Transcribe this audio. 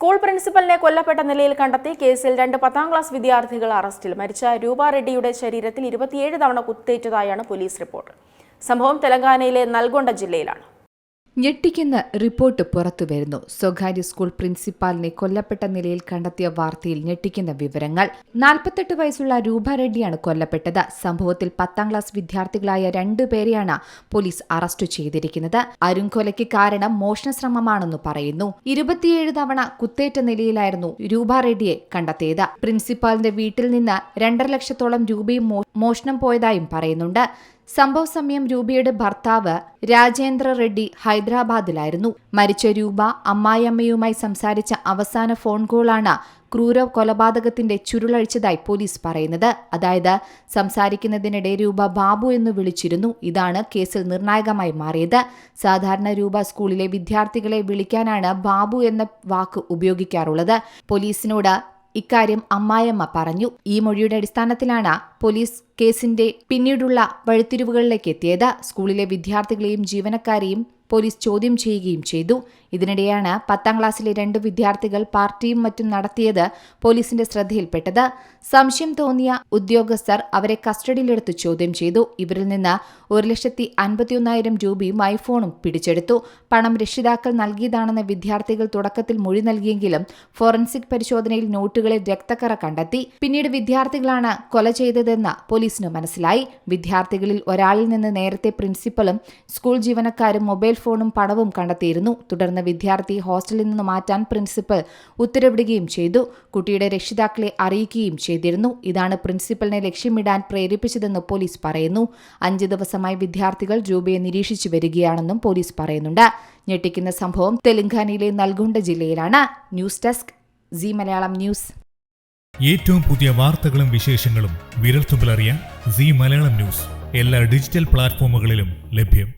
School പ്രിൻസിപ്പലിനെ കൊല്ലപ്പെട്ട നിലയിൽ കണ്ടെത്തി കേസിൽ 2 10ാം ക്ലാസ് വിദ്യാർത്ഥികൾ അറസ്റ്റിൽ. മരിച്ച രൂപ റെഡ്ഡിയുടെ ശരീരത്തിൽ 27 തവണ കുത്തേറ്റതായാണ് പോലീസ് റിപ്പോർട്ട്. സംഭവം തെലങ്കാനയിലെ നൽഗൊണ്ട ജില്ലയിലാണ്. ഞെട്ടിക്കുന്ന റിപ്പോർട്ട് പുറത്തുവരുന്നു. സ്വകാര്യ സ്കൂൾ പ്രിൻസിപ്പാലിനെ കൊല്ലപ്പെട്ട നിലയിൽ കണ്ടെത്തിയ വാർത്തയിൽ ഞെട്ടിക്കുന്ന വിവരങ്ങൾ. 48 വയസ്സുള്ള രൂപ റെഡ്ഡിയാണ് കൊല്ലപ്പെട്ടത്. സംഭവത്തിൽ 10ാം ക്ലാസ് വിദ്യാർത്ഥികളായ 2 പേരെയാണ് പോലീസ് അറസ്റ്റ് ചെയ്തിരിക്കുന്നത്. അരുംകൊലയ്ക്ക് കാരണം മോഷണശ്രമമാണെന്ന് പറയുന്നു. 27 തവണ കുത്തേറ്റ നിലയിലായിരുന്നു രൂപ റെഡ്ഡിയെ കണ്ടെത്തിയത്. പ്രിൻസിപ്പാലിന്റെ വീട്ടിൽ നിന്ന് 2.5 ലക്ഷത്തോളം രൂപയും മോഷണം പോയതായും പറയുന്നുണ്ട്. സംഭവ സമയം രൂപയുടെ ഭർത്താവ് രാജേന്ദ്ര റെഡ്ഡി ഹൈദരാബാദിലായിരുന്നു. മരിച്ച രൂപ അമ്മായിയമ്മയുമായി സംസാരിച്ച അവസാന ഫോൺ കോളാണ് ക്രൂര കൊലപാതകത്തിന്റെ ചുരുളഴിച്ചതായി പോലീസ് പറയുന്നത്. അതായത് സംസാരിക്കുന്നതിനിടെ രൂപ ബാബു എന്ന് വിളിച്ചിരുന്നു. ഇതാണ് കേസിൽ നിർണായകമായി മാറിയത്. സാധാരണ രൂപ സ്കൂളിലെ വിദ്യാർത്ഥികളെ വിളിക്കാനാണ് ബാബു എന്ന വാക്ക് ഉപയോഗിക്കാറുള്ളത്. പോലീസിനോട് ഇക്കാര്യം അമ്മായിയമ്മ പറഞ്ഞു. ഈ മൊഴിയുടെ അടിസ്ഥാനത്തിലാണ് പോലീസ് കേസിന്റെ പിന്നീടുള്ള വഴിത്തിരിവുകളിലേക്ക് എത്തിയത്. സ്കൂളിലെ വിദ്യാർത്ഥികളെയും ജീവനക്കാരെയും പോലീസ് ചോദ്യം ചെയ്യുകയും ചെയ്തു. ഇതിനിടെയാണ് 10ാം ക്ലാസ്സിലെ 2 വിദ്യാർത്ഥികൾ പാർട്ടിയും മറ്റും നടത്തിയത് പോലീസിന്റെ ശ്രദ്ധയിൽപ്പെട്ടത്. സംശയം തോന്നിയ ഉദ്യോഗസ്ഥർ അവരെ കസ്റ്റഡിയിലെടുത്ത് ചോദ്യം ചെയ്തു. ഇവരിൽ നിന്ന് 1,51,000 രൂപയും ഐഫോണും പിടിച്ചെടുത്തു. പണം രക്ഷിതാക്കൾ നൽകിയതാണെന്ന് വിദ്യാർത്ഥികൾ തുടക്കത്തിൽ മൊഴി നൽകിയെങ്കിലും ഫോറൻസിക് പരിശോധനയിൽ നോട്ടുകളിൽ രക്തക്കറ കണ്ടെത്തി. പിന്നീട് വിദ്യാർത്ഥികളാണ് കൊല ചെയ്തതെന്ന് പോലീസിന് മനസ്സിലായി. വിദ്യാർത്ഥികളിൽ ഒരാളിൽ നിന്ന് നേരത്തെ പ്രിൻസിപ്പലും സ്കൂൾ ജീവനക്കാരും മൊബൈൽ ഫോണും പണവും കണ്ടെത്തിയിരുന്നു. തുടർന്ന് വിദ്യാർത്ഥി ഹോസ്റ്റലിൽ നിന്ന് മാറ്റാൻ പ്രിൻസിപ്പൽ ഉത്തരവിടുകയും ചെയ്തു. കുട്ടിയുടെ രക്ഷിതാക്കളെ അറിയിക്കുകയും ചെയ്തിരുന്നു. ഇതാണ് പ്രിൻസിപ്പലിനെ ലക്ഷ്യമിടാൻ പ്രേരിപ്പിച്ചതെന്ന് പോലീസ് പറയുന്നു. 5 ദിവസമായി വിദ്യാർത്ഥികൾ രൂപയെ നിരീക്ഷിച്ചു വരികയാണെന്നും പോലീസ് പറയുന്നുണ്ട്. ഞെട്ടിക്കുന്ന സംഭവം തെലങ്കാനയിലെ നൽഗൊണ്ട ജില്ലയിലാണ്. News desk C Malayalam news. ഏറ്റവും പുതിയ വാർത്തകളും വിശേഷങ്ങളും വിരൽത്തുമ്പിലറിയാൻ സി മലയാളം ന്യൂസ് എല്ലാ ഡിജിറ്റൽ പ്ലാറ്റ്ഫോമുകളിലും ലഭ്യം.